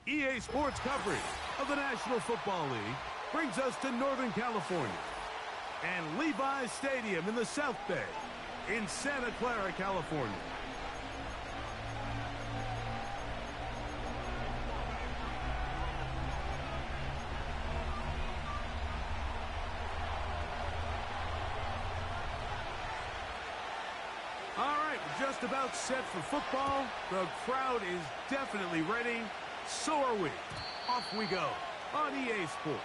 EA Sports coverage of the National Football League brings us to Northern California and Levi's Stadium in the South Bay in Santa Clara, California. All right, we're just about set for football. The crowd is definitely ready. So are we. Off we go on EA Sports.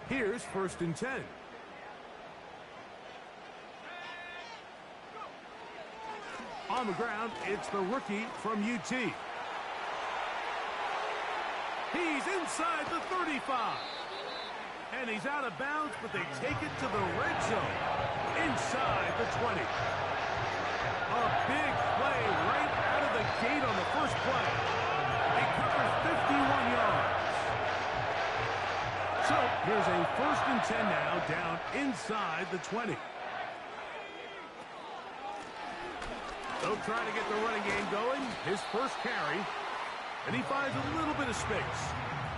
Here's 1st and 10. On the ground, it's the rookie from UT. He's inside the 35. And he's out of bounds, but they take it to the red zone. Inside the 20. A big play right out of the gate on the first play. He covers 51 yards. So here's a 1st and 10 now, down inside the 20. They'll try to get the running game going. His first carry. And he finds a little bit of space.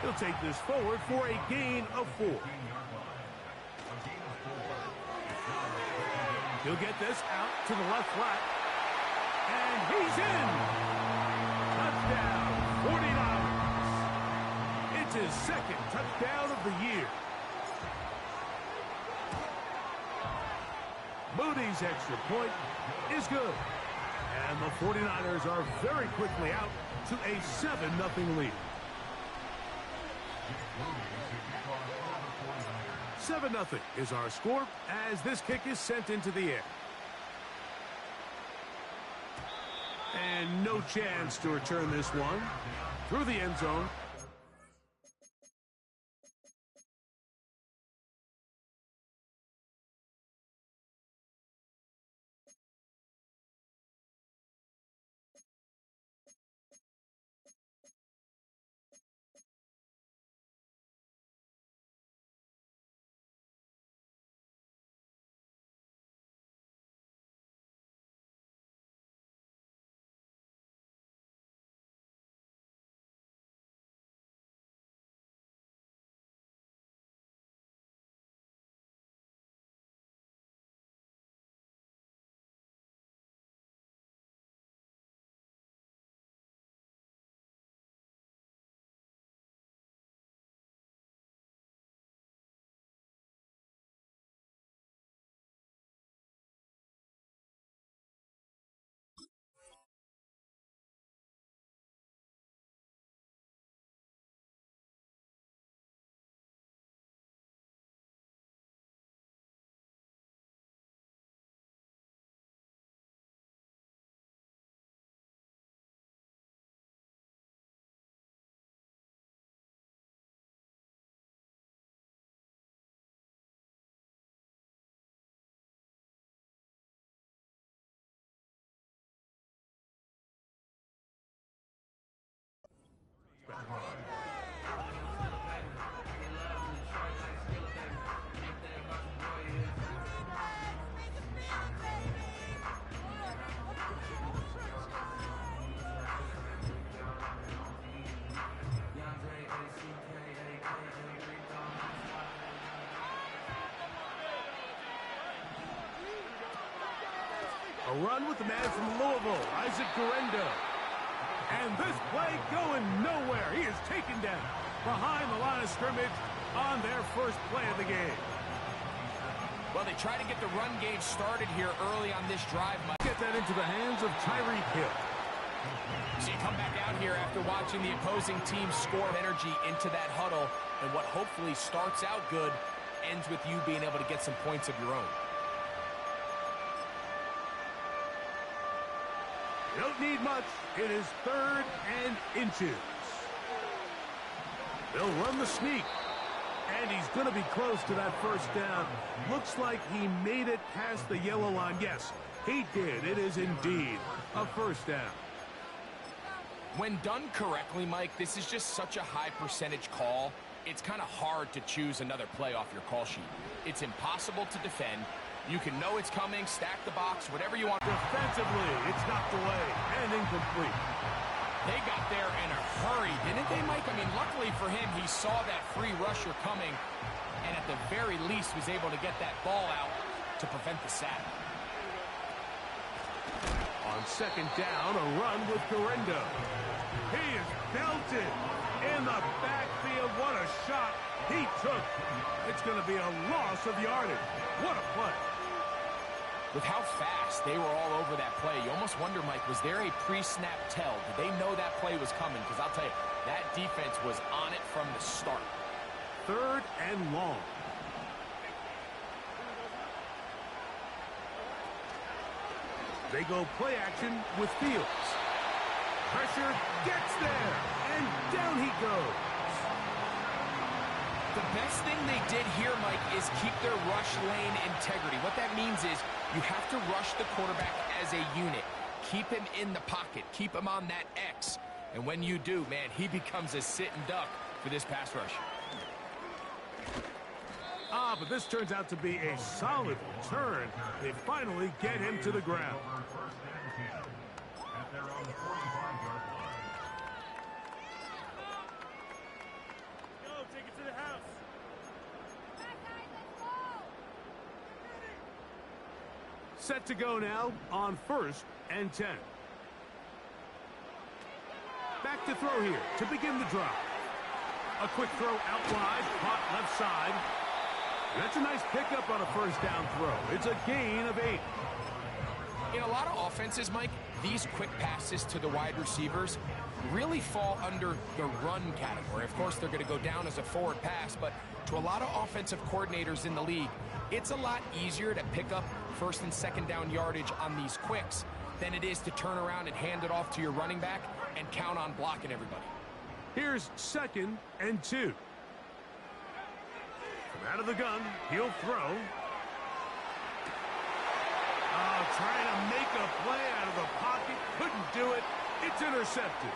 He'll take this forward for a gain of 4. He'll get this out to the left flat. And he's in. Touchdown, 49. It's his 2nd touchdown of the year. Moody's extra point is good. And the 49ers are very quickly out to a 7-0 lead. 7-0 is our score as this kick is sent into the air. And no chance to return this one through the end zone. A run with the man from Louisville, Isaac Guerendo. And this play going nowhere. He is taken down behind the line of scrimmage on their first play of the game. Well, they try to get the run game started here early on this drive. Get that into the hands of Tyreek Hill. So you come back out here after watching the opposing team score energy into that huddle, and what hopefully starts out good ends with you being able to get some points of your own. You don't need much. It is 3rd and inches. They'll run the sneak. And he's going to be close to that first down. Looks like he made it past the yellow line. Yes, he did. It is indeed a first down. When done correctly, Mike, this is just such a high percentage call. It's kind of hard to choose another play off your call sheet. It's impossible to defend. You can know it's coming, stack the box, whatever you want. Defensively, it's knocked away and incomplete. They got there in a hurry, didn't they, Mike? I mean, luckily for him, he saw that free rusher coming and at the very least was able to get that ball out to prevent the sack. On second down, a run with Garendo. He is belted in the backfield. What a shot he took. It's going to be a loss of yardage. What a play. With how fast they were all over that play, you almost wonder, Mike, was there a pre-snap tell? Did they know that play was coming? Because I'll tell you, that defense was on it from the start. Third and long. They go play action with Fields. Pressure gets there, and down he goes. The best thing they did here, Mike, is keep their rush lane integrity. What that means is you have to rush the quarterback as a unit. Keep him in the pocket. Keep him on that X. And when you do, man, he becomes a sitting duck for this pass rush. But this turns out to be a solid return. They finally get him to the ground. Set to go now on 1st and 10. Back to throw here to begin the drive. A quick throw out wide, caught left side. That's a nice pickup on a first down throw. It's a gain of 8. In a lot of offenses, Mike, these quick passes to the wide receivers really fall under the run category. Of course, they're going to go down as a forward pass, but to a lot of offensive coordinators in the league, it's a lot easier to pick up first and second down yardage on these quicks than it is to turn around and hand it off to your running back and count on blocking everybody. Here's 2nd and 2. From out of the gun, he'll throw. Trying to make a play out of the pocket. Couldn't do it. It's intercepted.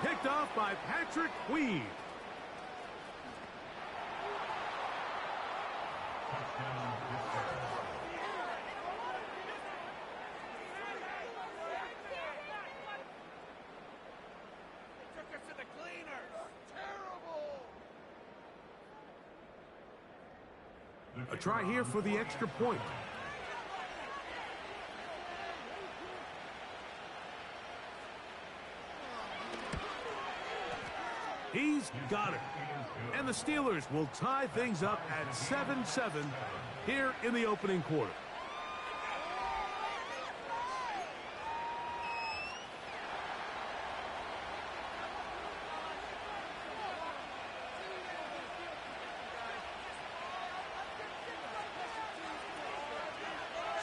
Picked off by Patrick Queen. A try here for the extra point. He's got it. And the Steelers will tie things up at 7-7 here in the opening quarter.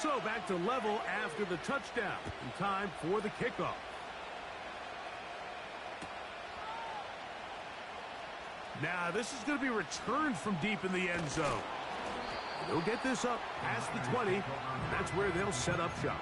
So back to level after the touchdown. In time for the kickoff. Now, this is going to be returned from deep in the end zone. They'll get this up past the 20, and that's where they'll set up shop.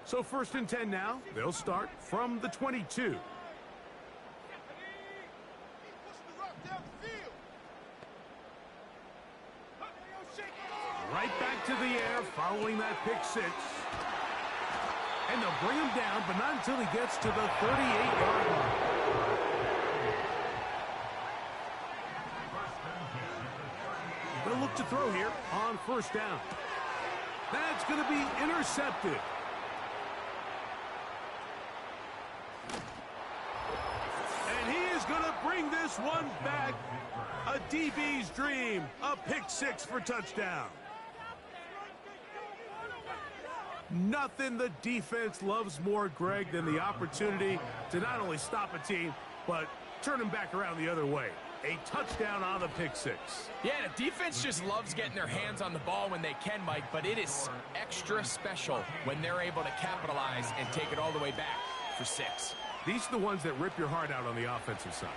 So 1st and 10 now. They'll start from the 22. Right back to the air following that pick 6. And they'll bring him down, but not until he gets to the 38-yard line. They'll look to throw here on 1st down. That's going to be intercepted. Going to bring this one back. A DB's dream. A pick six for touchdown. Nothing the defense loves more, Greg, than the opportunity to not only stop a team, but turn them back around the other way. A touchdown on the pick six. Yeah, the defense just loves getting their hands on the ball when they can, Mike, but it is extra special when they're able to capitalize and take it all the way back for 6. These are the ones that rip your heart out on the offensive side.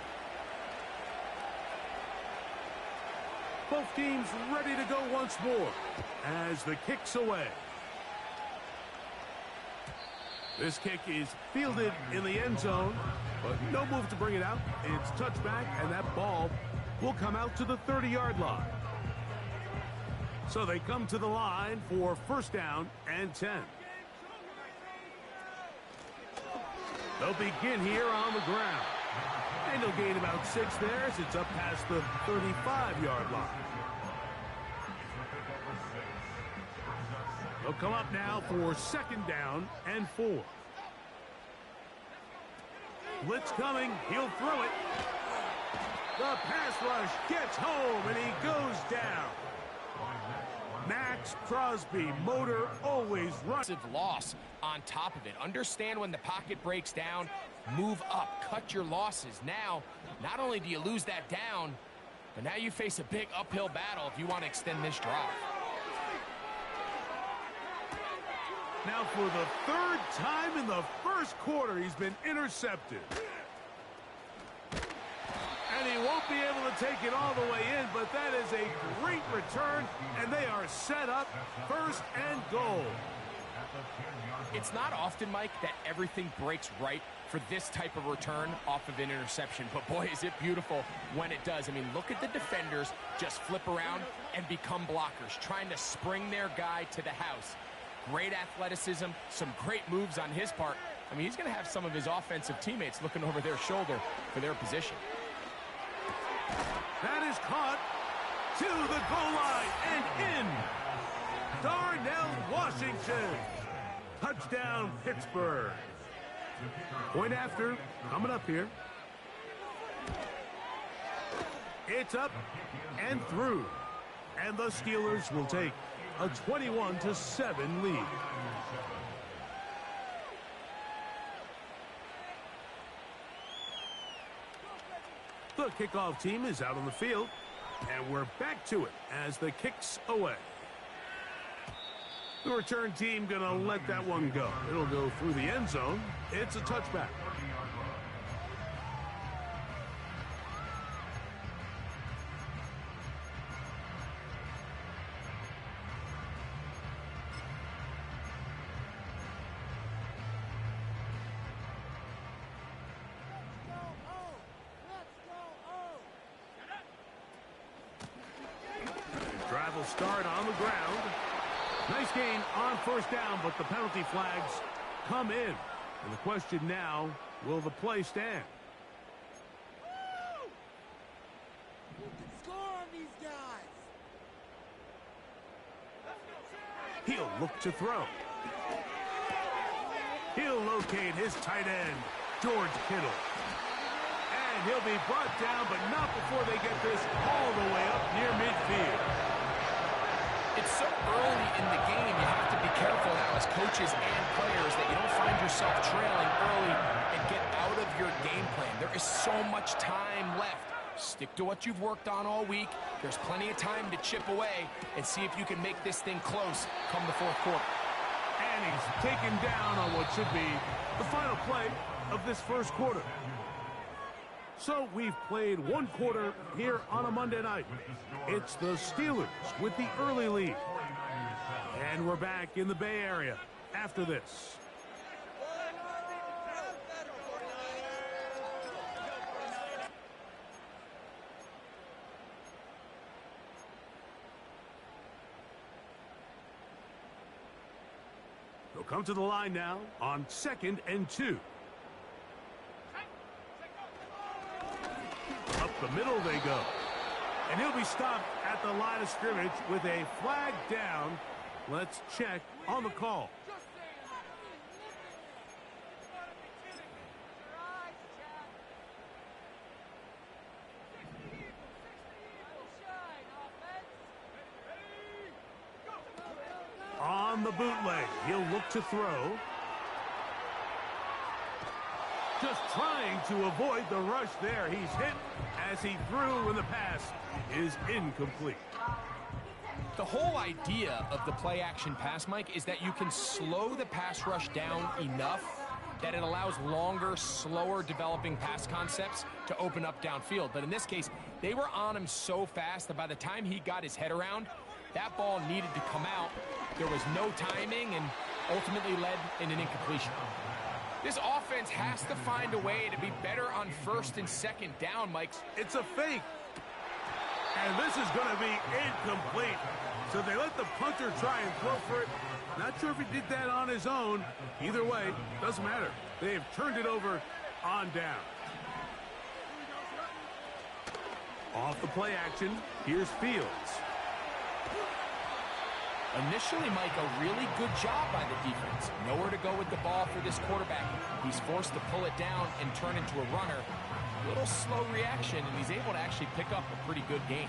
Both teams ready to go once more as the kick's away. This kick is fielded in the end zone, but no move to bring it out. It's touchback, and that ball will come out to the 30-yard line. So they come to the line for first down and 10. They'll begin here on the ground. And they'll gain about 6 there as it's up past the 35-yard line. They'll come up now for second down and 4. Blitz coming. He'll throw it. The pass rush gets home, and he goes down. Max Crosby, motor always runs. Loss on top of it. Understand when the pocket breaks down, move up, cut your losses. Now, not only do you lose that down, but now you face a big uphill battle if you want to extend this drive. Now for the 3rd time in the first quarter, he's been intercepted. And he won't be able to take it all the way in, but that is a great return, and they are set up 1st and goal. It's not often, Mike, that everything breaks right for this type of return off of an interception, but boy, is it beautiful when it does. I mean, look at the defenders just flip around and become blockers, trying to spring their guy to the house. Great athleticism, some great moves on his part. I mean, he's going to have some of his offensive teammates looking over their shoulder for their position. That is caught to the goal line and in. Darnell Washington. Touchdown, Pittsburgh. Point after, coming up here. It's up and through. And the Steelers will take a 21-7 lead. The kickoff team is out on the field, and we're back to it as the kick's away. The return team gonna let that one go. It'll go through the end zone. It's a touchback. Drive will start on the ground. Nice gain on first down, but the penalty flags come in. And the question now, will the play stand? Who can score on these guys? He'll look to throw. He'll locate his tight end, George Kittle. And he'll be brought down, but not before they get this all the way up near midfield. It's so early in the game, you have to be careful now as coaches and players that you don't find yourself trailing early and get out of your game plan. There is so much time left. Stick to what you've worked on all week. There's plenty of time to chip away and see if you can make this thing close come the 4th quarter. And he's taken down on what should be the final play of this first quarter. So we've played 1 quarter here on a Monday night. It's the Steelers with the early lead. And we're back in the Bay Area after this. They'll come to the line now on 2nd and 2. Up the middle they go. And he'll be stopped at the line of scrimmage with a flag down. Let's check on the call. on the bootleg. He'll look to throw. Just trying to avoid the rush there. He's hit as he threw, and the pass is incomplete. The whole idea of the play-action pass, Mike, is that you can slow the pass rush down enough that it allows longer, slower developing pass concepts to open up downfield. But in this case, they were on him so fast that by the time he got his head around, that ball needed to come out. There was no timing and ultimately led in an incompletion. This offense has to find a way to be better on first and second down, Mike. It's a fake. And this is going to be incomplete. So they let the punter try and throw for it. Not sure if he did that on his own. Either way, doesn't matter. They have turned it over on down. Off the play action, here's Fields. Initially, Mike, a really good job by the defense. Nowhere to go with the ball for this quarterback. He's forced to pull it down and turn into a runner. A little slow reaction, and he's able to actually pick up a pretty good gain.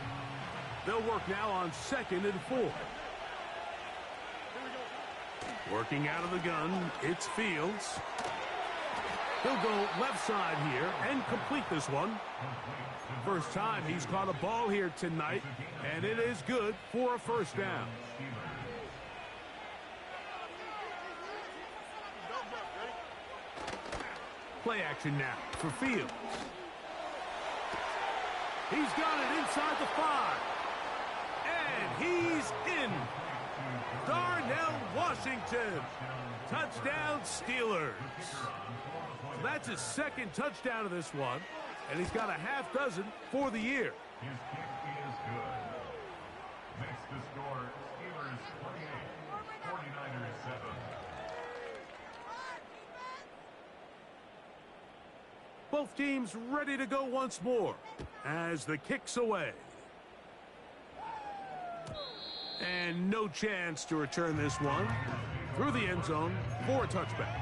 They'll work now on 2nd and 4. Working out of the gun, it's Fields. He'll go left side here and complete this one. First time he's caught a ball here tonight, and it is good for a first down. Play action now for Fields. He's got it inside the 5. And he's in. Darnell Washington. Touchdown Steelers. So that's his second touchdown of this one. And he's got a half dozen for the year. His kick is good. Next to score, Steelers 28, 49ers 7. Both teams ready to go once more as the kick's away. And no chance to return this one through the end zone for a touchback.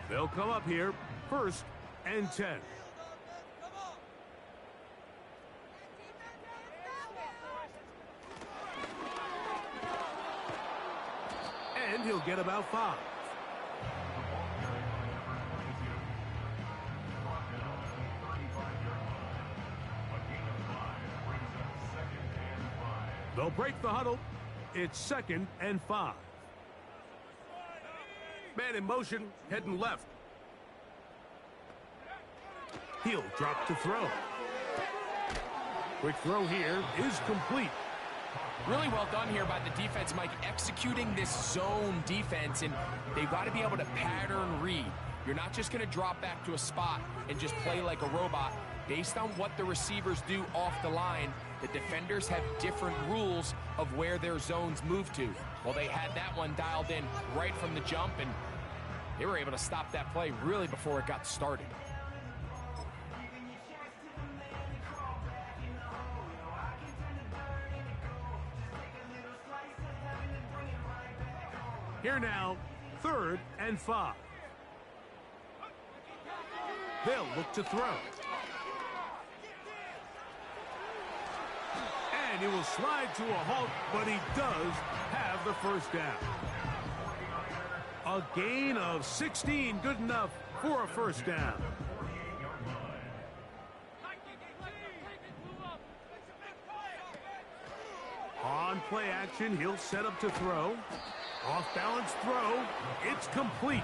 They'll come up here, 1st and 10. And he'll get about 5. They'll break the huddle. It's 2nd and 5. Man in motion, heading left. He'll drop to throw. Quick throw here is complete. Really well done here by the defense, Mike, executing this zone defense, and they've got to be able to pattern read. You're not just going to drop back to a spot and just play like a robot. Based on what the receivers do off the line, the defenders have different rules of where their zones move to. Well, they had that one dialed in right from the jump, and they were able to stop that play really before it got started. Here now, 3rd and 5. They'll look to throw. And he will slide to a halt, but he does have the first down. A gain of 16, good enough for a first down. On play action, he'll set up to throw. Off-balance throw. It's complete.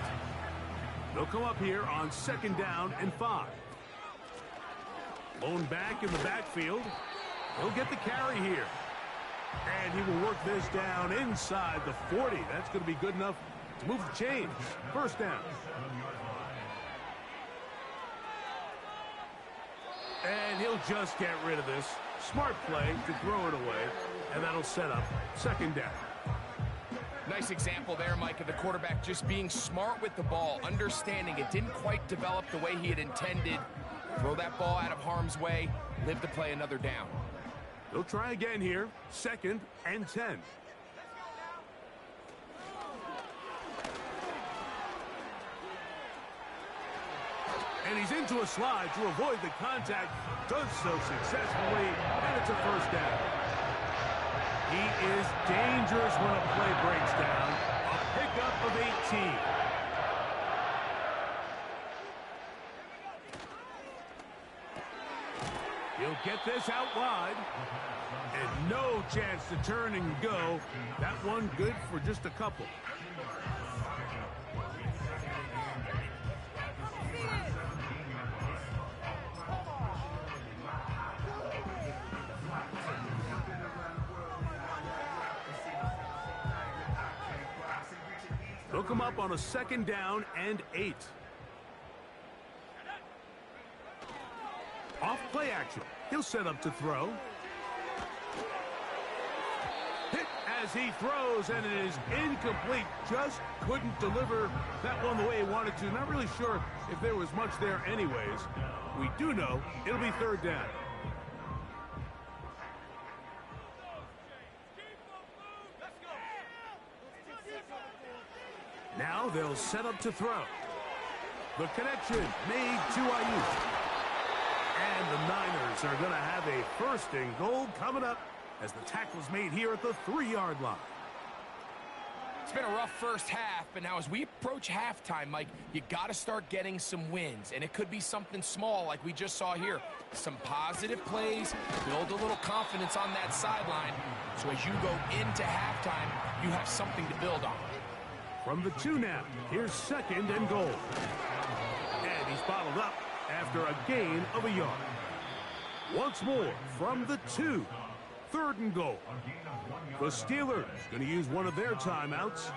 They'll come up here on 2nd down and 5. Lone back in the backfield. He'll get the carry here. And he will work this down inside the 40. That's going to be good enough to move the chains. First down. And he'll just get rid of this. Smart play to throw it away. And that'll set up 2nd down. Nice example there, Mike, of the quarterback just being smart with the ball, understanding it didn't quite develop the way he had intended. Throw that ball out of harm's way, live to play another down. They'll try again here. 2nd and 10. And he's into a slide to avoid the contact. Does so successfully, and it's a first down. He is dangerous when a play breaks down. A pickup of 18. He'll get this out wide. And no chance to turn and go. That one good for just a couple. They'll come up on a 2nd down and 8. Off play action. He'll set up to throw. Hit as he throws, and it is incomplete. Just couldn't deliver that one the way he wanted to. Not really sure if there was much there anyways. We do know it'll be 3rd down. Now they'll set up to throw. The connection made to Ayuk. And the Niners are going to have a 1st and goal coming up as the tackle's made here at the 3-yard line. It's been a rough first half, but now as we approach halftime, Mike, you got to start getting some wins. And it could be something small like we just saw here. Some positive plays, build a little confidence on that sideline. So as you go into halftime, you have something to build on. From the 2 now, here's 2nd and goal. And he's bottled up after a gain of a yard. Once more from the 2, 3rd and goal. The Steelers going to use one of their timeouts.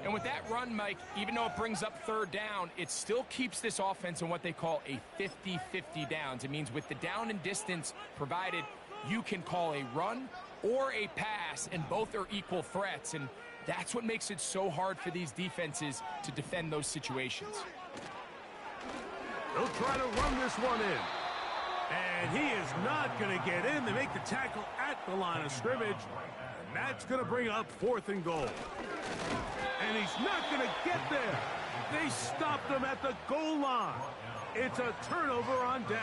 And with that run, Mike, even though it brings up 3rd down, it still keeps this offense in what they call a 50-50 downs. It means with the down and distance provided, you can call a run or a pass, and both are equal threats. And that's what makes it so hard for these defenses to defend those situations. They'll try to run this one in. And he is not going to get in. They make the tackle at the line of scrimmage. And that's going to bring up 4th and goal. And he's not going to get there. They stopped him at the goal line. It's a turnover on downs.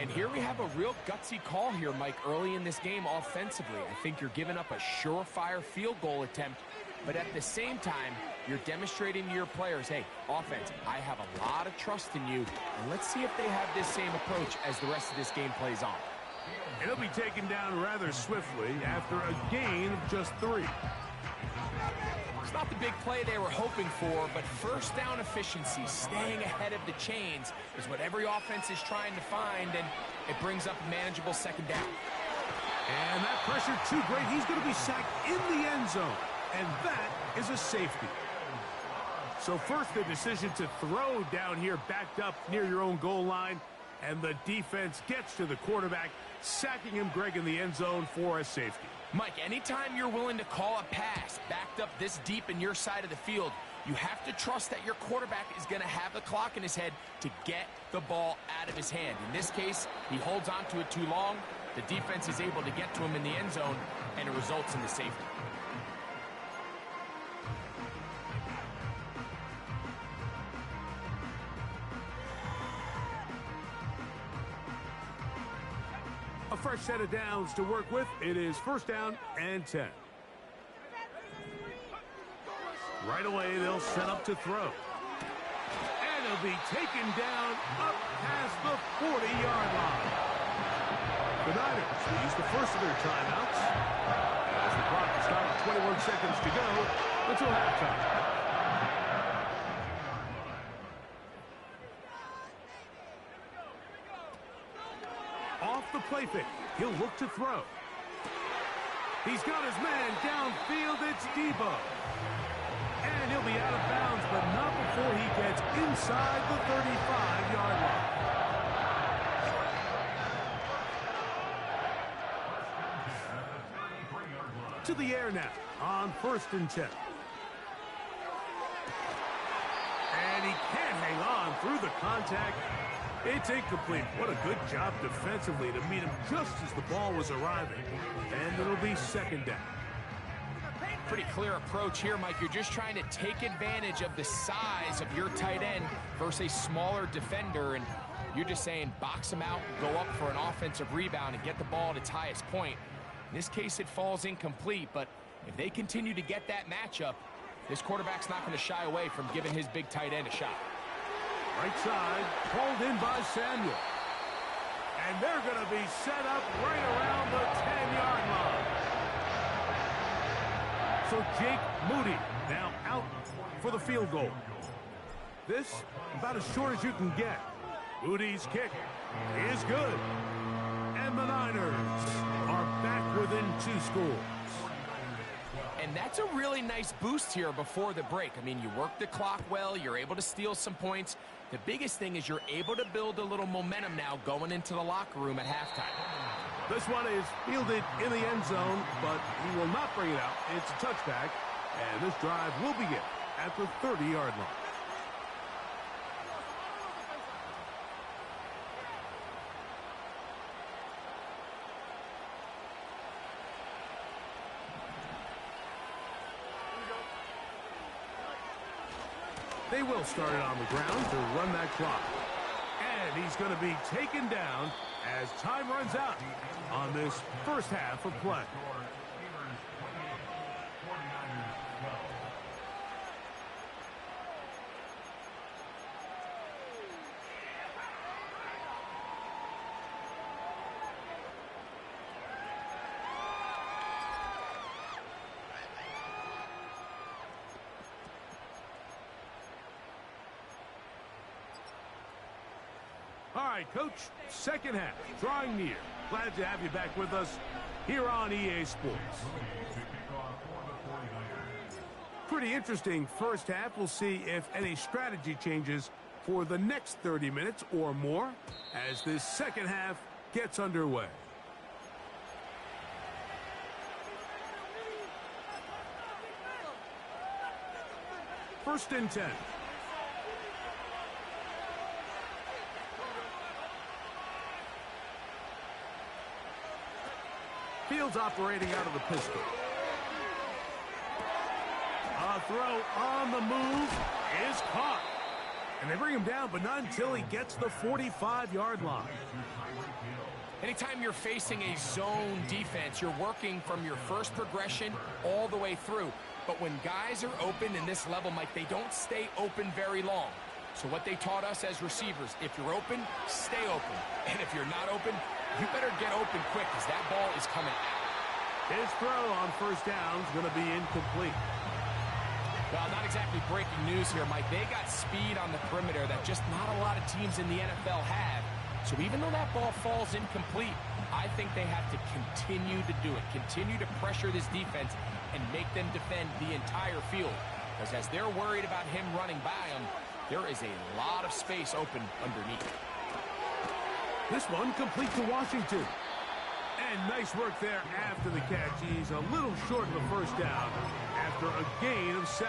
And here we have a real gutsy call here, Mike, early in this game offensively. I think you're giving up a surefire field goal attempt, but at the same time, you're demonstrating to your players, hey, offense, I have a lot of trust in you, and let's see if they have this same approach as the rest of this game plays on. It'll be taken down rather swiftly after a gain of just 3. It's not the big play they were hoping for, but 1st down efficiency, staying ahead of the chains, is what every offense is trying to find, and it brings up a manageable 2nd down. And that pressure too great. He's going to be sacked in the end zone, and that is a safety. So first, the decision to throw down here backed up near your own goal line, and the defense gets to the quarterback, sacking him, Greg, in the end zone for a safety. Mike, anytime you're willing to call a pass backed up this deep in your side of the field, you have to trust that your quarterback is going to have the clock in his head to get the ball out of his hand. In this case, he holds on to it too long. The defense is able to get to him in the end zone, and it results in the safety. A fresh set of downs to work with. It is 1st down and 10. Right away, they'll set up to throw. And it'll be taken down up past the 40-yard line. The Niners will use the first of their timeouts as the clock is starting, 21 seconds to go until halftime. Off the play fake, he'll look to throw. He's got his man downfield. It's Debo. And he'll be out of bounds, but not before he gets inside the 35-yard line. To the air now on 1st and 10. And he can't hang on through the contact. It's incomplete. What a good job defensively to meet him just as the ball was arriving. And it'll be second down. Pretty clear approach here, Mike. You're just trying to take advantage of the size of your tight end versus a smaller defender, and you're just saying box him out, go up for an offensive rebound, and get the ball at its highest point. In this case, it falls incomplete, but if they continue to get that matchup, this quarterback's not going to shy away from giving his big tight end a shot. Right side, pulled in by Samuel. And they're going to be set up right around the 10-yard line. So Jake Moody now out for the field goal. This about as short as you can get. Moody's kick is good. And the Niners are back within 2 scores. And that's a really nice boost here before the break. I mean, you work the clock well, you're able to steal some points. The biggest thing is you're able to build a little momentum now going into the locker room at halftime. This one is fielded in the end zone, but he will not bring it out. It's a touchback, and this drive will begin at the 30-yard line. They will start it on the ground to run that clock. And he's going to be taken down as time runs out on this first half of play. All right, Coach, second half, drawing near. Glad to have you back with us here on EA Sports. Pretty interesting first half. We'll see if any strategy changes for the next 30 minutes or more as this second half gets underway. First and 10. Fields operating out of the pistol. A throw on the move is caught. And they bring him down, but not until he gets the 45-yard line. Anytime you're facing a zone defense, you're working from your first progression all the way through. But when guys are open in this level, Mike, they don't stay open very long. So what they taught us as receivers, if you're open, stay open. And if you're not open, you better get open quick because that ball is coming out. His throw on first down is going to be incomplete. Well, not exactly breaking news here, Mike. They got speed on the perimeter that just not a lot of teams in the NFL have. So even though that ball falls incomplete, I think they have to continue to do it. Continue to pressure this defense and make them defend the entire field. Because as they're worried about him running by them, there is a lot of space open underneath. This one complete to Washington. And nice work there after the catch. He's a little short of the first down after a gain of 7.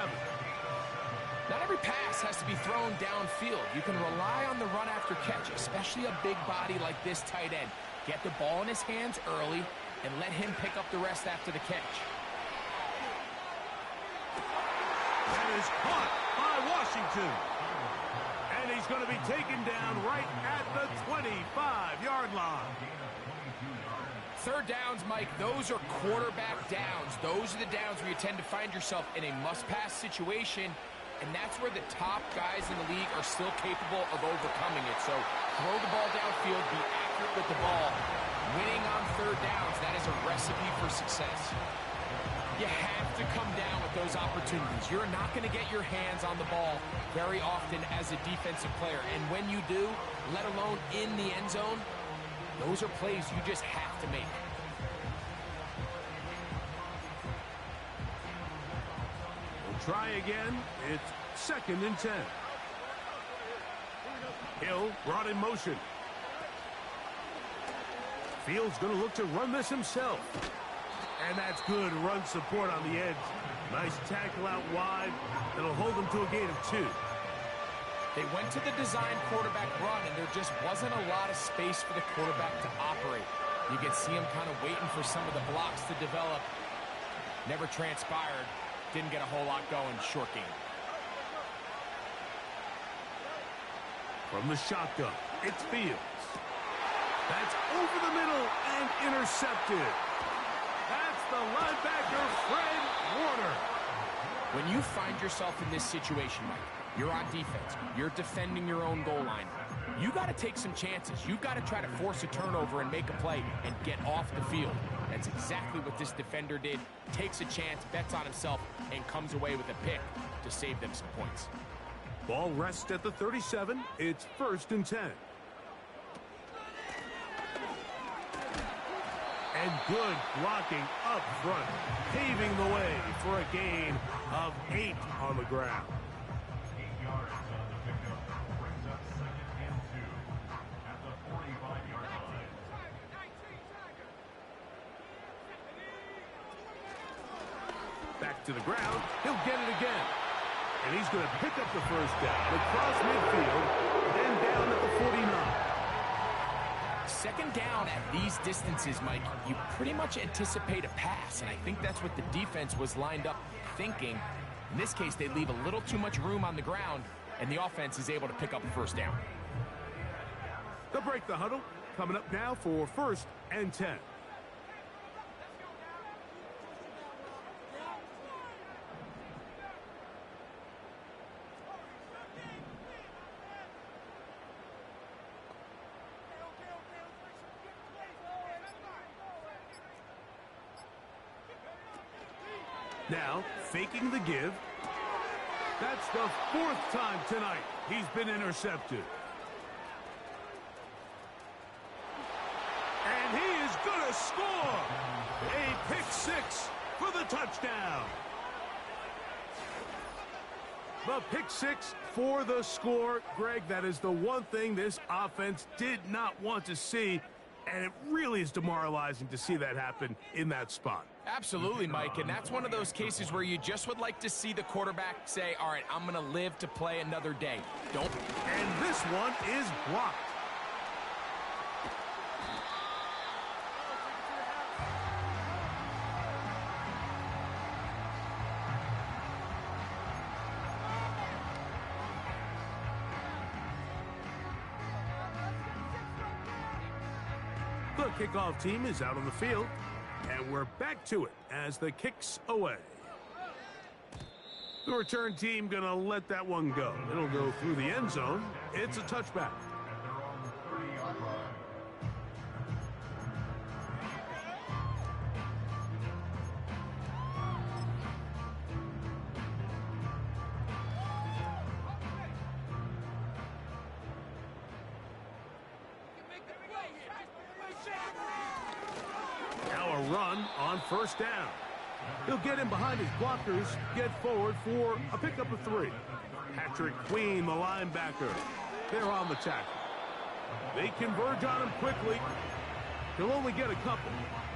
Not every pass has to be thrown downfield. You can rely on the run after catch, especially a big body like this tight end. Get the ball in his hands early and let him pick up the rest after the catch. That is caught by Washington. And he's going to be taken down right at the 25-yard line. Third downs, Mike, those are quarterback downs. Those are the downs where you tend to find yourself in a must-pass situation, and that's where the top guys in the league are still capable of overcoming it. So throw the ball downfield, be accurate with the ball. Winning on third downs, that is a recipe for success. You have to come down with those opportunities. You're not going to get your hands on the ball very often as a defensive player, and when you do, let alone in the end zone, those are plays you just have to make. We'll try again. It's second and 10. Hill brought in motion. Fields going to look to run this himself. And that's good run support on the edge. Nice tackle out wide. That'll hold them to a gain of 2. They went to the design quarterback run, and there just wasn't a lot of space for the quarterback to operate. You can see him kind of waiting for some of the blocks to develop. Never transpired. Didn't get a whole lot going. Short game. From the shotgun, it's Fields. That's over the middle and intercepted. That's the linebacker, Fred Warner. When you find yourself in this situation, Mike, you're on defense, you're defending your own goal line, you got to take some chances. You've got to try to force a turnover and make a play and get off the field. That's exactly what this defender did. Takes a chance, bets on himself, and comes away with a pick to save them some points. Ball rests at the 37. It's 1st and 10. And good blocking up front, paving the way for a gain of 8 on the ground. 8 yards on the pickup. Brings up 2nd and 2 at the 45-yard line. Back to the ground. He'll get it again. And he's going to pick up the first down across midfield and down at the 49. Second down at these distances, Mike, you pretty much anticipate a pass, and I think that's what the defense was lined up thinking. In this case, they leave a little too much room on the ground, and the offense is able to pick up a first down. They'll break the huddle. Coming up now for 1st and 10. Now, faking the give. That's the 4th time tonight he's been intercepted. And he is going to score! A pick 6 for the touchdown. The pick 6 for the score. Greg, that is the one thing this offense did not want to see, and it really is demoralizing to see that happen in that spot. Absolutely, Mike, and that's one of those cases where you just would like to see the quarterback say, all right, I'm going to live to play another day. Don't. And this one is blocked. The kickoff team is out on the field, and we're back to it as the kick's away. The return team going to let that one go. It'll go through the end zone. It's a touchback. At their own 30-yard line. Now a run on 1st down. He'll get in behind his blockers, get forward for a pickup of 3. Patrick Queen, the linebacker. They're on the tackle. They converge on him quickly. He'll only get a couple.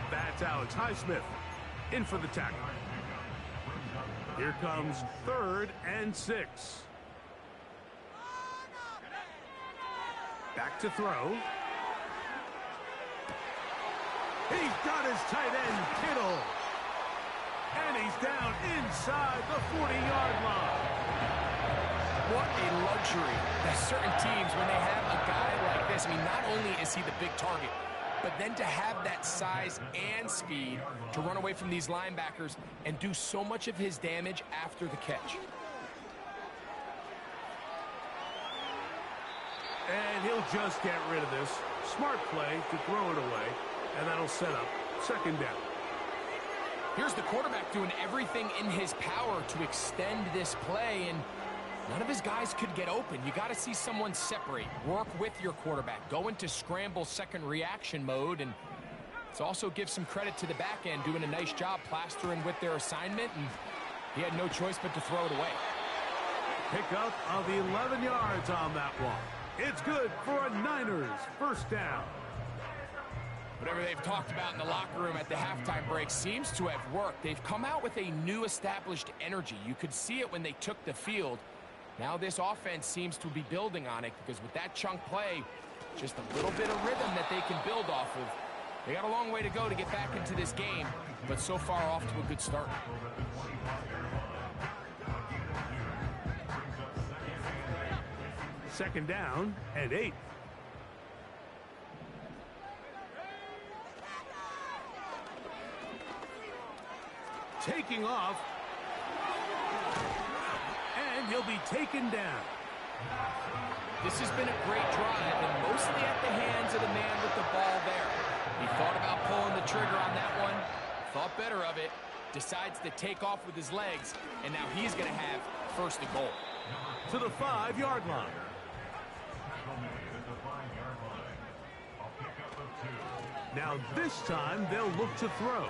That's Alex Highsmith in for the tackle. Here comes 3rd and 6. Back to throw. He's got his tight end, Kittle. And he's down inside the 40-yard line. What a luxury. There's certain teams, when they have a guy like this, I mean, not only is he the big target, but then to have that size and speed to run away from these linebackers and do so much of his damage after the catch. And he'll just get rid of this. Smart play to throw it away, and that'll set up 2nd down. Here's the quarterback doing everything in his power to extend this play, and none of his guys could get open. You got to see someone separate, work with your quarterback, go into scramble second reaction mode, and let's also give some credit to the back end doing a nice job plastering with their assignment, and he had no choice but to throw it away. Pickup of 11 yards on that one. It's good for a Niners 1st down. Whatever they've talked about in the locker room at the halftime break seems to have worked. They've come out with a new established energy. You could see it when they took the field. Now this offense seems to be building on it because with that chunk play, just a little bit of rhythm that they can build off of. They got a long way to go to get back into this game, but so far off to a good start. Second down and 8. Taking off. And he'll be taken down. This has been a great drive, and mostly at the hands of the man with the ball there. He thought about pulling the trigger on that one, thought better of it, decides to take off with his legs, and now he's going to have first and goal. To the 5-yard line. Now this time they'll look to throw.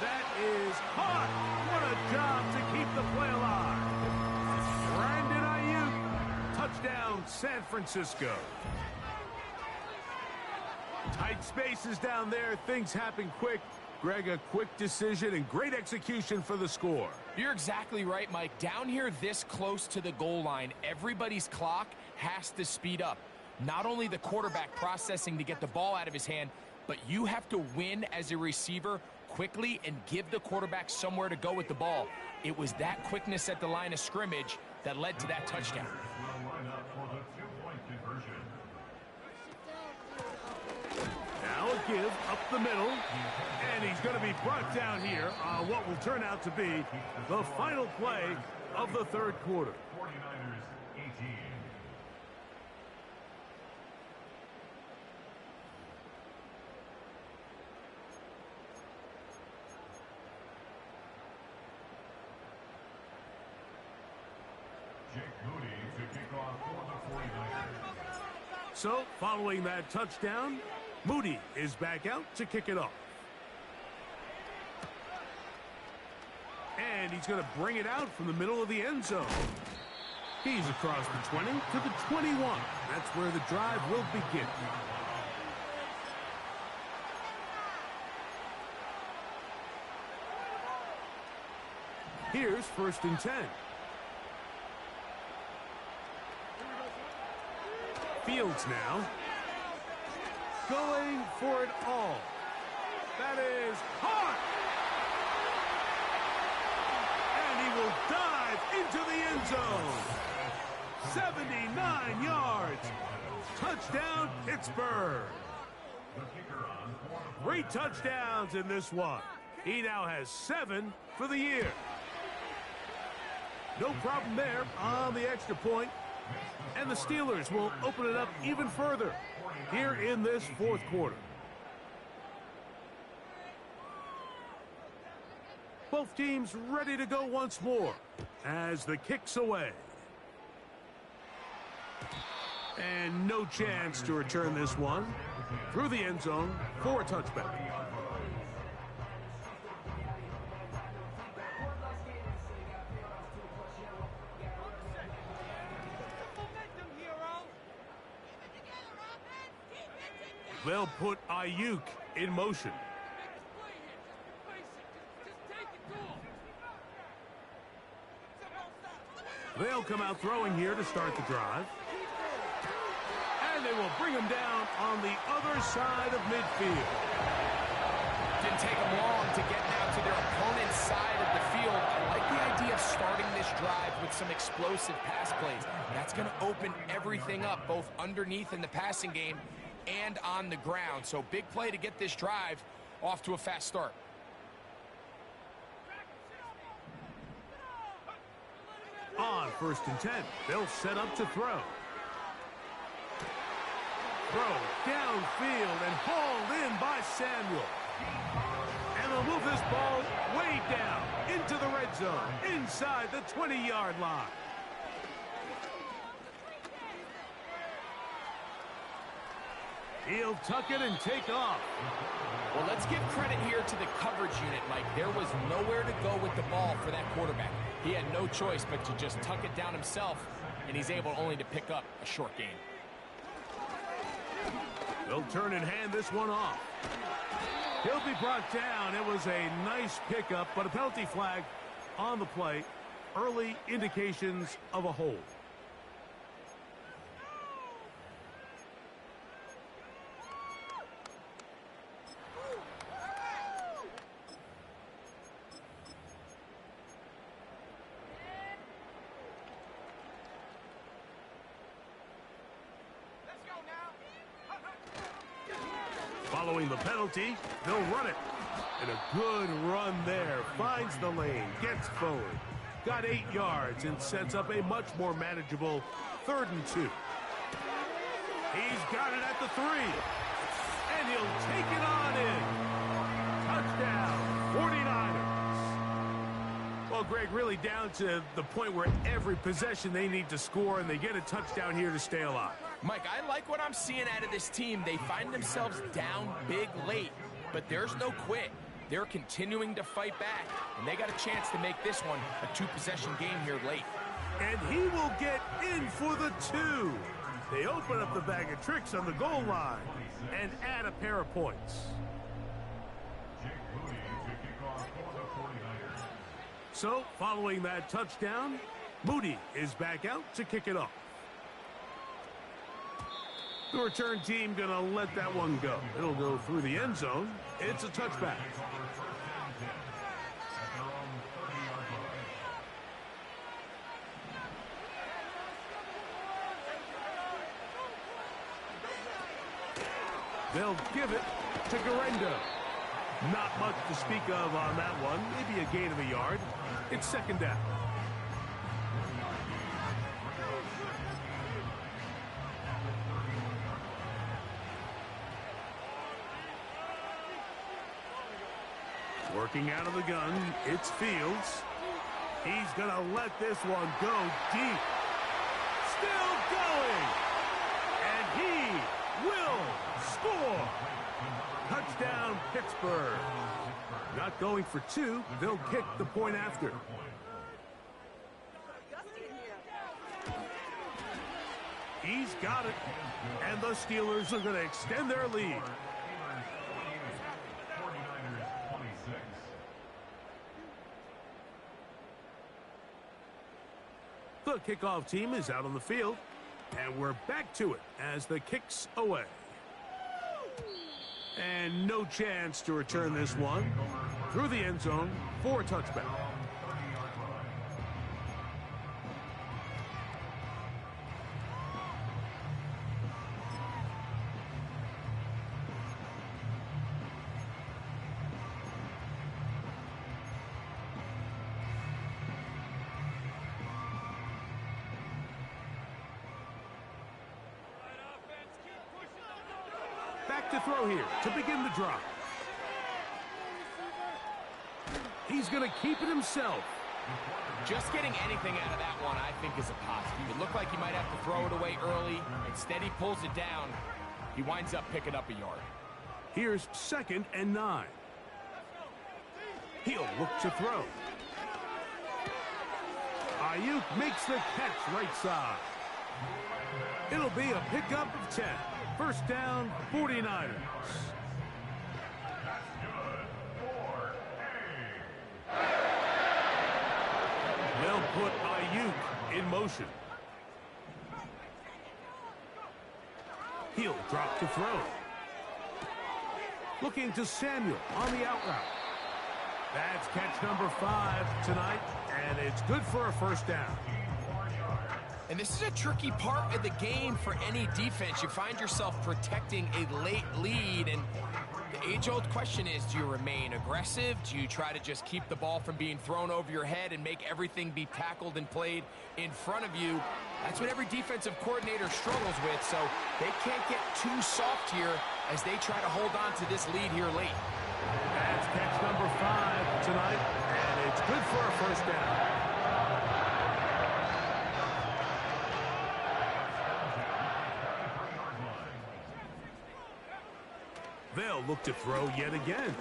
That is hot. What a job to keep the play alive. Brandon Ayuk. Touchdown, San Francisco. Tight spaces down there. Things happen quick. Greg, a quick decision and great execution for the score. You're exactly right, Mike. Down here this close to the goal line, everybody's clock has to speed up. Not only the quarterback processing to get the ball out of his hand, but you have to win as a receiver quickly and give the quarterback somewhere to go with the ball. It was that quickness at the line of scrimmage that led to that touchdown. Now a give up the middle, and he's going to be brought down here on what will turn out to be the final play of the third quarter. 49ers 18. So, following that touchdown, Moody is back out to kick it off. And he's going to bring it out from the middle of the end zone. He's across the 20 to the 21. That's where the drive will begin. Here's 1st and 10. Fields now. Going for it all. That is hard. And he will dive into the end zone. 79 yards. Touchdown, Pittsburgh. Great touchdowns in this one. He now has 7 for the year. No problem there on the extra point. And the Steelers will open it up even further here in this fourth quarter. Both teams ready to go once more as the kick's away. And no chance to return this one through the end zone for a touchback. They'll put Ayuk in motion. They'll come out throwing here to start the drive. And they will bring him down on the other side of midfield. Didn't take them long to get now to their opponent's side of the field. I like the idea of starting this drive with some explosive pass plays. That's going to open everything up, both underneath in the passing game and on the ground. So big play to get this drive off to a fast start. On 1st and 10, they'll set up to throw. Throw downfield and hauled in by Samuel. And they'll move this ball way down into the red zone, inside the 20-yard line. He'll tuck it and take off. Well, let's give credit here to the coverage unit, Mike. There was nowhere to go with the ball for that quarterback. He had no choice but to just tuck it down himself, and he's able only to pick up a short gain. They'll turn and hand this one off. He'll be brought down. It was a nice pickup, but a penalty flag on the play. early indications of a hold. Following the penalty, they'll run it. And a good run there. Finds the lane, gets forward. Got 8 yards and sets up a much more manageable 3rd and 2. He's got it at the 3. And he'll take it on in. Touchdown, 49ers. Well, Greg, really down to the point where every possession they need to score, and they get a touchdown here to stay alive. Mike, I like what I'm seeing out of this team. They find themselves down big late, but there's no quit. They're continuing to fight back, and they got a chance to make this one a 2-possession game here late. And he will get in for the 2. They open up the bag of tricks on the goal line and add a pair of points. So, following that touchdown, Moody is back out to kick it off. The return team going to let that one go. It'll go through the end zone. It's a touchback. They'll give it to Garendo. Not much to speak of on that one. Maybe a gain of a yard. It's 2nd down. Working out of the gun, it's Fields. He's going to let this one go deep. Still going. And he will score. Touchdown, Pittsburgh. Not going for 2. They'll kick the point after. He's got it. And the Steelers are going to extend their lead. The kickoff team is out on the field, and we're back to it as the kick's away. And no chance to return this one through the end zone for a touchback. Back to throw here to begin the drive. He's going to keep it himself. Just getting anything out of that one, I think, is a positive. It looked like he might have to throw it away early. Instead, he pulls it down. He winds up picking up a yard. Here's 2nd and 9. He'll look to throw. Ayuk makes the catch right side. It'll be a pickup of 10. 1st down, 49ers. They'll put Ayuk in motion. He'll drop to throw. Looking to Samuel on the out route. That's catch number 5 tonight, and it's good for a 1st down. And this is a tricky part of the game for any defense. You find yourself protecting a late lead, and the age-old question is, do you remain aggressive? Do you try to just keep the ball from being thrown over your head and make everything be tackled and played in front of you? That's what every defensive coordinator struggles with, so they can't get too soft here as they try to hold on to this lead here late. That's catch number 5 tonight, and it's good for a 1st down. They'll look to throw yet again.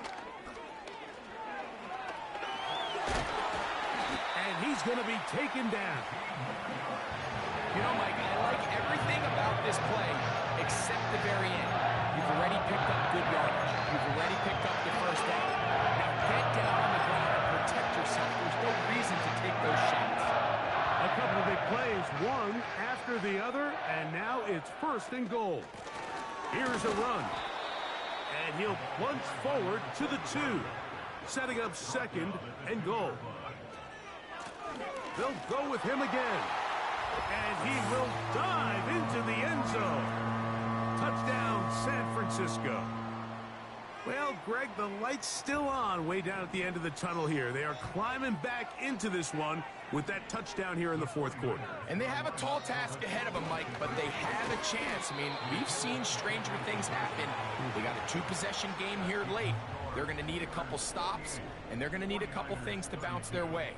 And he's going to be taken down. You know, Mike, I like everything about this play except the very end. You've already picked up good yardage. You've already picked up the 1st down. Now get down on the ground and protect yourself. There's no reason to take those shots. is one after the other, and now it's 1st and goal. Here's a run. And he'll plunge forward to the 2, setting up 2nd and goal. They'll go with him again. And he will dive into the end zone. Touchdown, San Francisco. Well, Greg, the light's still on way down at the end of the tunnel here. They are climbing back into this one with that touchdown here in the 4th quarter. And they have a tall task ahead of them, Mike, but they have a chance. I mean, we've seen stranger things happen. They got a 2-possession game here late. They're going to need a couple stops, and they're going to need a couple things to bounce their way.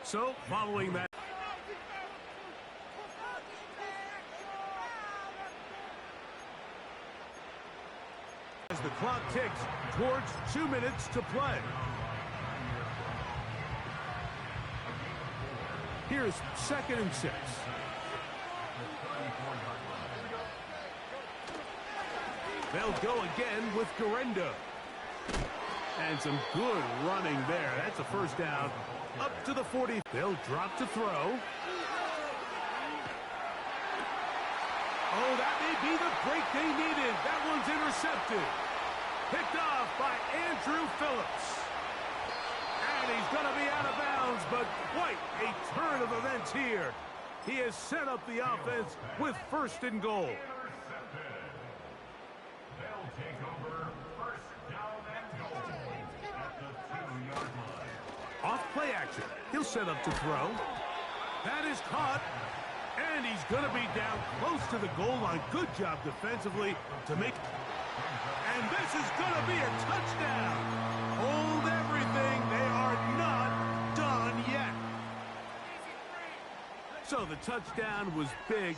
So, following that, as the clock ticks towards 2 minutes to play. Here's 2nd and 6. They'll go again with Garenda. And some good running there. That's a 1st down. Up to the 40. They'll drop to throw. Oh, that may be the break they needed. That one's intercepted. Picked off by Andrew Phillips. And he's going to be out of bounds, but quite a turn of events here. He has set up the offense with 1st and goal. They'll take over 1st down and goal at the 2-yard line. Off play action. He'll set up to throw. That is caught. And he's going to be down close to the goal line. Good job defensively to make. And this is going to be a touchdown. Hold everything. They are not done yet. So the touchdown was big.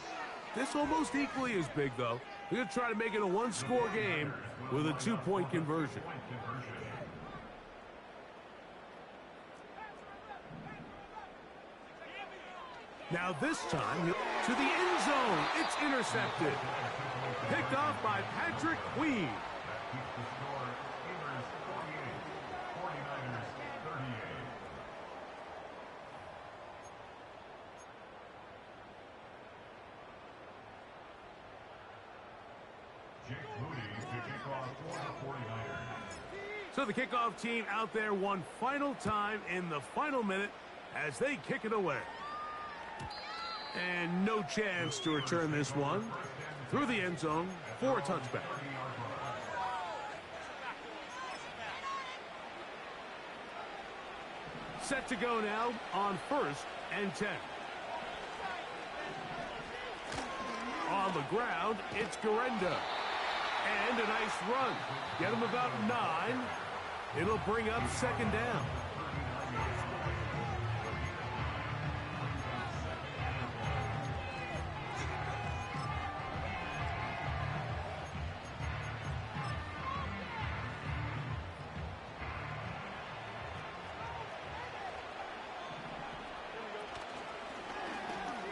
This almost equally as big, though. They're going to try to make it a 1-score game with a 2-point conversion. Now this time, to the end zone. It's intercepted. Picked off by Patrick Queen. That keeps the score. Steelers 48, 49ers 38. Jake Moody to kick off for the 49ers. So the kickoff team out there one final time in the final minute as they kick it away. And no chance to return this one through the end zone for a touchback. Set to go now on 1st and 10. On the ground, it's Garenda. And a nice run. Get him about 9. It'll bring up 2nd down.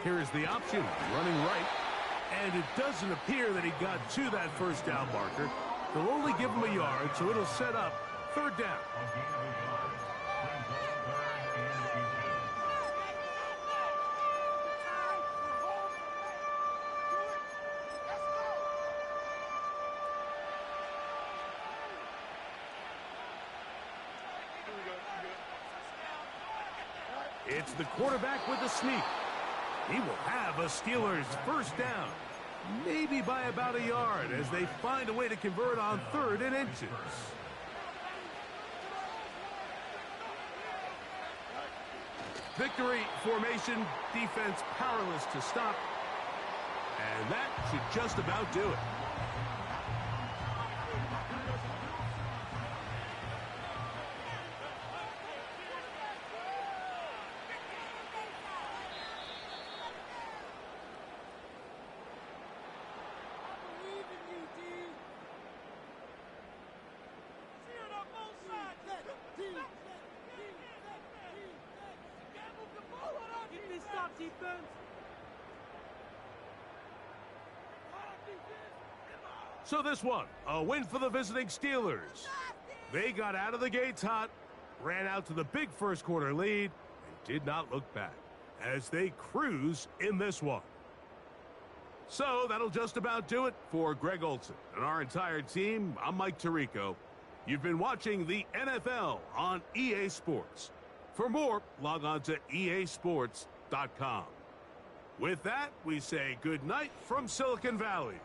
Here is the option, running right. And it doesn't appear that he got to that 1st down marker. They'll only give him a yard, so it'll set up 3rd down. It's the quarterback with the sneak. He will have a Steelers 1st down, maybe by about a yard, as they find a way to convert on 3rd and inches. Victory formation, defense powerless to stop, and that should just about do it. So this one, a win for the visiting Steelers. They got out of the gates hot, ran out to the big 1st quarter lead, and did not look back. as they cruise in this one. So that'll just about do it for Greg Olson and our entire team. I'm Mike Tirico. You've been watching the NFL on EA Sports. For more, log on to easports.com. With that, we say good night from Silicon Valley.